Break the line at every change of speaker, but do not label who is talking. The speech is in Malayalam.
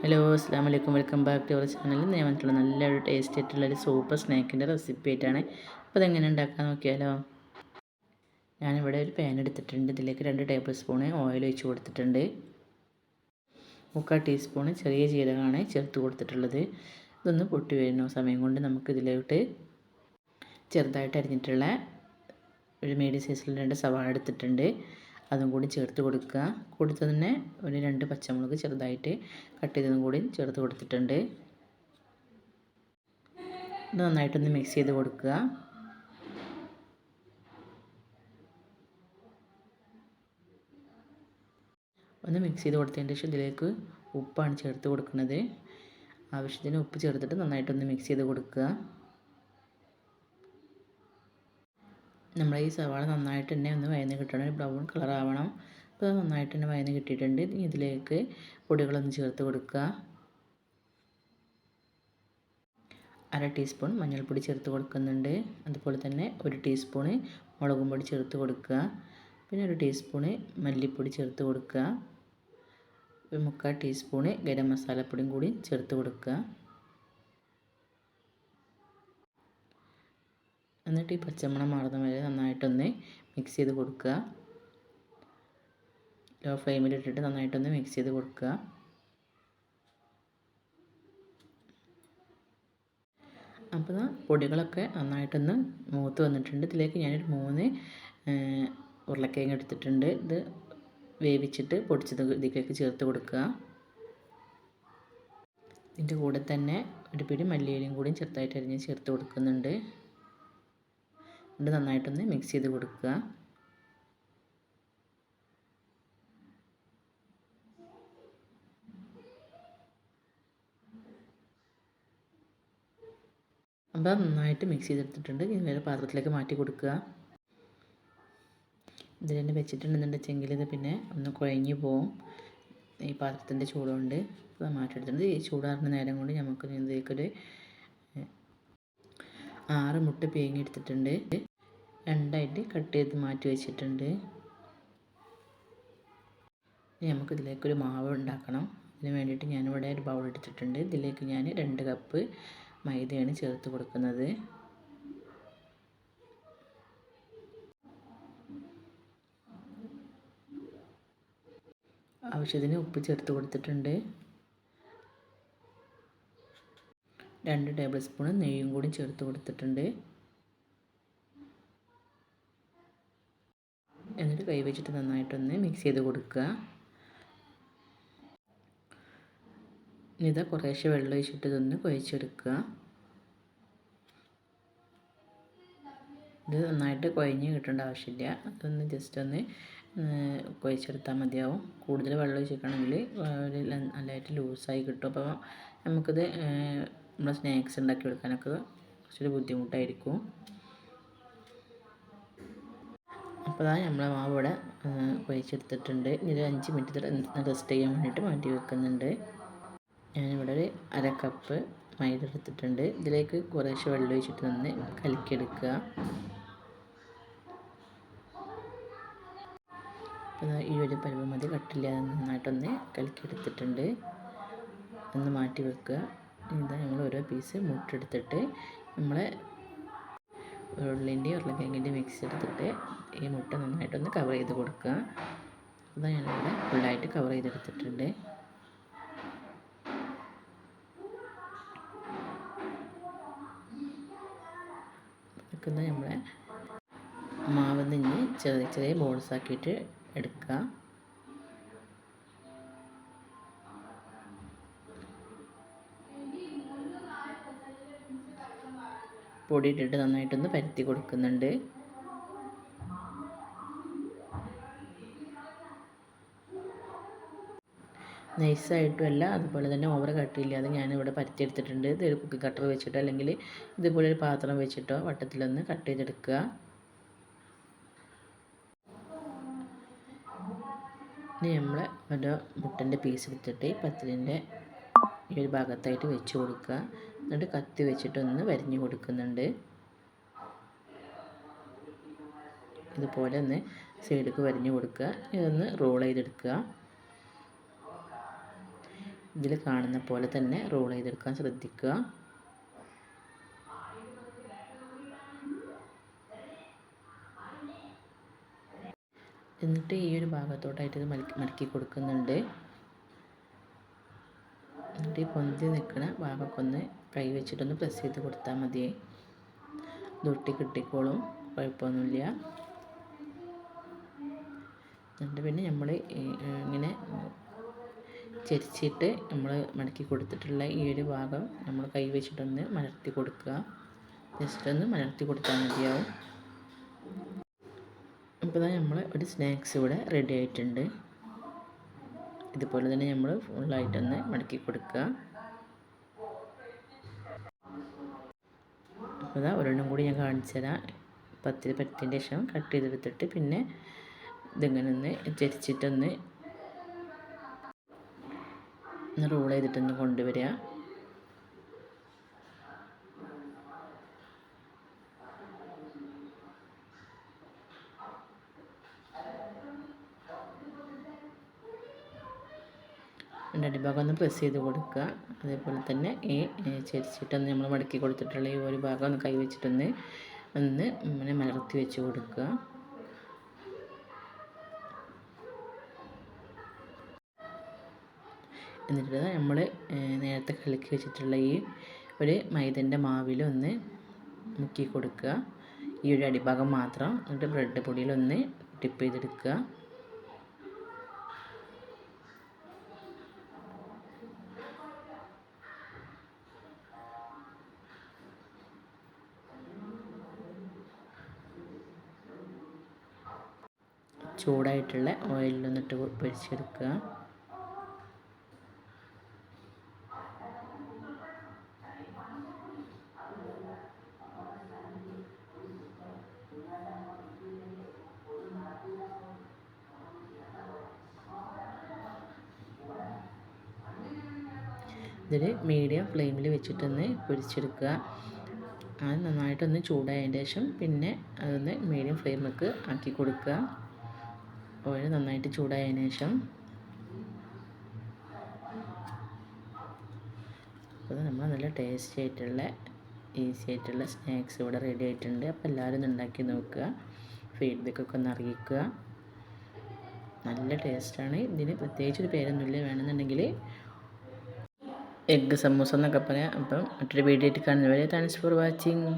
ഹലോ അസ്സാം വലൈക്കും, welcome back to our channel. ഞാൻ വന്നിട്ടുള്ള നല്ലൊരു ടേസ്റ്റ് ആയിട്ടുള്ളൊരു സൂപ്പർ സ്നാക്കിൻ്റെ റെസിപ്പി ആയിട്ടാണ്. അപ്പോൾ അതെങ്ങനെ ഉണ്ടാക്കാൻ നോക്കിയാലോ. ഞാനിവിടെ ഒരു പാൻ എടുത്തിട്ടുണ്ട്. ഇതിലേക്ക് 2 ടേബിൾ സ്പൂൺ ഓയിൽ ഒഴിച്ച് കൊടുത്തിട്ടുണ്ട്. 3/4 ടീസ്പൂൺ ചെറിയ ജീരകമാണ് ചേർത്ത് കൊടുത്തിട്ടുള്ളത്. ഇതൊന്ന് പൊട്ടി വരുന്ന സമയം കൊണ്ട് നമുക്കിതിലോട്ട് ചെറുതായിട്ട് അരിഞ്ഞിട്ടുള്ള ഒരു മീഡിയം സൈസിൽ 2 സവാള എടുത്തിട്ടുണ്ട്. അതും കൂടി ചേർത്ത് കൊടുക്കുക. കൂടി തന്നെ ഒരു 2 പച്ചമുളക് ചെറുതായിട്ട് കട്ട് ചെയ്തതും കൂടി ചേർത്ത് കൊടുത്തിട്ടുണ്ട്. ഇത് നന്നായിട്ടൊന്ന് മിക്സ് ചെയ്ത് കൊടുക്കുക. ഒന്ന് മിക്സ് ചെയ്ത് കൊടുത്തതിന് ശേഷം ഇതിലേക്ക് ഉപ്പാണ് ചേർത്ത് കൊടുക്കുന്നത്. ആവശ്യത്തിന് ഉപ്പ് ചേർത്തിട്ട് നന്നായിട്ടൊന്ന് മിക്സ് ചെയ്ത് കൊടുക്കുക. നമ്മൾ ഈ സവാള നന്നായിട്ട് തന്നെ ഒന്ന് വഴന്ന് കിട്ടണം, ഒരു ബ്രൗൺ കളർ ആവണം. അപ്പോൾ അത് നന്നായിട്ട് തന്നെ വഴന്ന് കിട്ടിയിട്ടുണ്ട്. ഇതിലേക്ക് പൊടികളൊന്ന് ചേർത്ത് കൊടുക്കുക. 1/2 ടീസ്പൂൺ മഞ്ഞൾപ്പൊടി ചേർത്ത് കൊടുക്കുന്നുണ്ട്. അതുപോലെ തന്നെ 1 ടീസ്പൂണ് മുളകും പൊടി ചേർത്ത് കൊടുക്കുക. പിന്നെ 1 ടീസ്പൂണ് മല്ലിപ്പൊടി ചേർത്ത് കൊടുക്കുക. 1/4 ടീസ്പൂണ് ഗരം മസാലപ്പൊടിയും കൂടി ചേർത്ത് കൊടുക്കുക. എന്നിട്ട് ഈ പച്ചമണം മാറുന്ന വരെ നന്നായിട്ടൊന്ന് മിക്സ് ചെയ്ത് കൊടുക്കുക. ലോ ഫ്ലെയിമിലിട്ടിട്ട് നന്നായിട്ടൊന്ന് മിക്സ് ചെയ്ത് കൊടുക്കുക. അപ്പോൾ പൊടികളൊക്കെ നന്നായിട്ടൊന്ന് മൂത്ത് വന്നിട്ടുണ്ട്. ഇതിലേക്ക് ഞാനൊരു 3 ഉരുളക്കിഴങ്ങ് എടുത്തിട്ടുണ്ട്. ഇത് വേവിച്ചിട്ട് പൊടിച്ചത് ഇതിലേക്ക് ചേർത്ത് കൊടുക്കുക. ഇതിൻ്റെ കൂടെ തന്നെ ഒരു പിടി മല്ലിയിലയും കൂടി ചെറുതായിട്ട് അരിഞ്ഞ് ചേർത്ത് കൊടുക്കുന്നുണ്ട്. ഇത് നന്നായിട്ടൊന്ന് മിക്സ് ചെയ്ത് കൊടുക്കുക. അപ്പോൾ നന്നായിട്ട് മിക്സ് ചെയ്തെടുത്തിട്ടുണ്ട്. ഇനി വേറെ പാത്രത്തിലേക്ക് മാറ്റി കൊടുക്കുക. ഇതിൽ തന്നെ വെച്ചിട്ടുണ്ടെന്നുണ്ടെങ്കിൽ ഇത് പിന്നെ ഒന്ന് കുഴഞ്ഞു പോവും ഈ പാത്രത്തിൻ്റെ ചൂടുകൊണ്ട്. അപ്പോൾ മാറ്റിയെടുത്തിട്ടുണ്ട്. ഈ ചൂടാറുന്ന നേരം കൊണ്ട് നമുക്ക് ഇതിലേക്കൊരു 6 മുട്ട പിഴിഞ്ഞെടുത്തിട്ടുണ്ട്. 2ആയിട്ട് കട്ട് ചെയ്ത് മാറ്റി വെച്ചിട്ടുണ്ട്. ഇനി നമുക്കിതിലേക്കൊരു മാവ് ഉണ്ടാക്കണം. അതിന് വേണ്ടിയിട്ട് ഞാനിവിടെ ഒരു ബൗൾ എടുത്തിട്ടുണ്ട്. ഇതിലേക്ക് ഞാൻ 2 കപ്പ് മൈദയാണ് ചേർത്ത് കൊടുക്കുന്നത്. ആവശ്യത്തിന് ഉപ്പ് ചേർത്ത് കൊടുത്തിട്ടുണ്ട്. 2 ടേബിൾ സ്പൂൺ നെയ്യും കൂടി ചേർത്ത് കൊടുത്തിട്ടുണ്ട്. എന്നിട്ട് കൈ വെച്ചിട്ട് നന്നായിട്ടൊന്ന് മിക്സ് ചെയ്ത് കൊടുക്കുക. ഇതാ കുറേശ്ശെ വെള്ളം ഒഴിച്ചിട്ട് ഇതൊന്ന് കുഴച്ചെടുക്കുക. ഇത് നന്നായിട്ട് കുഴഞ്ഞ് കിട്ടേണ്ട ആവശ്യമില്ല. അതൊന്ന് ജസ്റ്റ് ഒന്ന് കുഴച്ചെടുത്താൽ മതിയാവും. കൂടുതൽ വെള്ളം ഒഴിച്ചിട്ടാണെങ്കിൽ നല്ലതായിട്ട് ലൂസായി കിട്ടും. അപ്പോൾ നമുക്കിത് നമ്മൾ സ്നാക്സ് ഉണ്ടാക്കി എടുക്കാനൊക്കെ കുറച്ചൊരു ബുദ്ധിമുട്ടായിരിക്കും. അപ്പോൾ നമ്മളെ മാവ് ഇവിടെ കുഴച്ചെടുത്തിട്ടുണ്ട്. ഇനി 5 മിനിറ്റ് റെസ്റ്റ് ചെയ്യാൻ വേണ്ടിയിട്ട് മാറ്റി വെക്കുന്നുണ്ട്. ഞാനിവിടെ ഒരു 1/2 കപ്പ് മൈദ എടുത്തിട്ടുണ്ട്. ഇതിലേക്ക് കുറേശ്ശെ വെള്ളം ഒഴിച്ചിട്ട് ഒന്ന് കലക്കിയെടുക്കുക. അപ്പോൾ ഈ ഒരു പരുവം മതി, കട്ടില്ലാതെ നന്നായിട്ടൊന്ന് കലക്കിയെടുത്തിട്ടുണ്ട്. ഒന്ന് മാറ്റി വെക്കുക. ഇതാ നമ്മൾ ഓരോ പീസ് മുട്ടെടുത്തിട്ട് നമ്മളെ ഉള്ളിൻ്റെയും ഉരുളക്കിഴങ്ങിൻ്റെയും മിക്സ് എടുത്തിട്ട് ഈ മുട്ട നന്നായിട്ടൊന്ന് കവർ ചെയ്ത് കൊടുക്കുക. അതാ ഞാനിവിടെ ഫുള്ളായിട്ട് കവർ ചെയ്തെടുത്തിട്ടുണ്ട്. ഇതൊക്കെ നമ്മളെ മാവ് നിന്ന് ചെറിയ ചെറിയ ബോൾസ് ആക്കിയിട്ട് എടുക്കുക. പൊടി ഇട്ടിട്ട് നന്നായിട്ടൊന്ന് പരത്തി കൊടുക്കുന്നുണ്ട്. നൈസായിട്ടുമല്ല, അതുപോലെ തന്നെ ഓവർ കട്ടിയില്ലാതെ ഞാനിവിടെ പരത്തിയെടുത്തിട്ടുണ്ട്. ഇതൊരു കുക്കി കട്ടർ വെച്ചിട്ടോ അല്ലെങ്കിൽ ഇതുപോലെ ഒരു പാത്രം വെച്ചിട്ടോ വട്ടത്തിലൊന്ന് കട്ട് ചെയ്തെടുക്കുക. ഇനി നമ്മൾ ഓരോ മുട്ടൻ്റെ പീസ് എടുത്തിട്ട് പത്തിലിൻ്റെ ഈ ഒരു ഭാഗത്തായിട്ട് വെച്ച് കൊടുക്കുക. എന്നിട്ട് കത്തി വെച്ചിട്ടൊന്ന് വരിഞ്ഞ് കൊടുക്കുന്നുണ്ട്. ഇതുപോലെ ഒന്ന് സൈഡിലേക്ക് വരിഞ്ഞ് കൊടുക്കുക. ഇതൊന്ന് റോൾ ചെയ്തെടുക്കുക. ഇതിൽ കാണുന്ന പോലെ തന്നെ റോൾ ചെയ്തെടുക്കാൻ ശ്രദ്ധിക്കുക. എന്നിട്ട് ഈ ഒരു ഭാഗത്തോട്ടായിട്ട് ഇത് മടക്കി കൊടുക്കുന്നുണ്ട്. എന്നിട്ട് ഈ പൊന്തി നിൽക്കുന്ന ഭാഗമൊക്കെ ഒന്ന് കൈ വെച്ചിട്ടൊന്ന് പ്രസ് ചെയ്ത് കൊടുത്താൽ മതി. ഇതൊട്ടി കിട്ടിക്കോളും, കുഴപ്പമൊന്നുമില്ല. എന്നിട്ട് പിന്നെ നമ്മൾ ഇങ്ങനെ ചെരിച്ചിട്ട് നമ്മൾ മടക്കി കൊടുത്തിട്ടുള്ള ഈ ഒരു ഭാഗം നമ്മൾ കൈ വെച്ചിട്ടൊന്ന് മലർത്തി കൊടുക്കുക. ജസ്റ്റ് ഒന്ന് മലർത്തി കൊടുത്താൽ മതിയാവും. അപ്പോൾ നമ്മൾ ഒരു സ്നാക്സ് ഇവിടെ റെഡി ആയിട്ടുണ്ട്. ഇതുപോലെ തന്നെ നമ്മൾ ഫുള്ളായിട്ടൊന്ന് മടക്കി കൊടുക്കുക. അപ്പോൾ ഒരെണ്ണം കൂടി ഞാൻ കാണിച്ചു തരാം. പരത്തിയതിൻ്റെ ശേഷം കട്ട് ചെയ്തെടുത്തിട്ട് പിന്നെ ഇതിങ്ങനെ ഒന്ന് ചരിച്ചിട്ടൊന്ന് റോൾ ചെയ്തിട്ടൊന്ന് കൊണ്ടുവരിക. അടിഭാഗം ഒന്ന് പ്രസ് ചെയ്ത് കൊടുക്കുക. അതേപോലെ തന്നെ ഈ ചരിച്ചിട്ടൊന്ന് നമ്മൾ മടക്കി കൊടുത്തിട്ടുള്ള ഈ ഒരു ഭാഗം ഒന്ന് കൈ വെച്ചിട്ടൊന്ന് ഇങ്ങനെ മലർത്തി വെച്ച് കൊടുക്കുക. എന്നിട്ട് നമ്മൾ നേരത്തെ കലക്കി വെച്ചിട്ടുള്ള ഈ ഒരു മൈദൻ്റെ മാവിലൊന്ന് മുക്കി കൊടുക്കുക. ഈ ഒരു അടിഭാഗം മാത്രം. എന്നിട്ട് ബ്രെഡ് പൊടിയിലൊന്ന് ടിപ്പ് ചെയ്തെടുക്കുക. ചൂടായിട്ടുള്ള ഓയിലൊന്നിട്ട് പൊരിച്ചെടുക്കുക. ഇതിൽ മീഡിയം ഫ്ലെയിമിൽ വെച്ചിട്ടൊന്ന് പൊരിച്ചെടുക്കുക. അത് നന്നായിട്ടൊന്ന് ചൂടായതിന് ശേഷം പിന്നെ അതൊന്ന് മീഡിയം ഫ്ലെയിമിലേക്ക് ആക്കി കൊടുക്കുക. ഓയിൽ നന്നായിട്ട് ചൂടായതിന് ശേഷം അപ്പോൾ നമ്മൾ നല്ല ടേസ്റ്റി ആയിട്ടുള്ള ഈസി ആയിട്ടുള്ള സ്നാക്സ് ഇവിടെ റെഡി ആയിട്ടുണ്ട്. അപ്പോൾ എല്ലാവരും ഒന്ന് ഉണ്ടാക്കി നോക്കുക, ഫീഡ്ബാക്കൊക്കെ ഒന്ന് അറിയിക്കുക. നല്ല ടേസ്റ്റാണ്. ഇതിന് പ്രത്യേകിച്ചൊരു പേരൊന്നുമില്ല. വേണമെന്നുണ്ടെങ്കിൽ എഗ്ഗ് സമൂസ എന്നൊക്കെ പറയാം. അപ്പം മറ്റൊരു വീഡിയോ ആയിട്ട് കാണുന്നവരെ താങ്ക്സ് ഫോർ വാച്ചിങ്.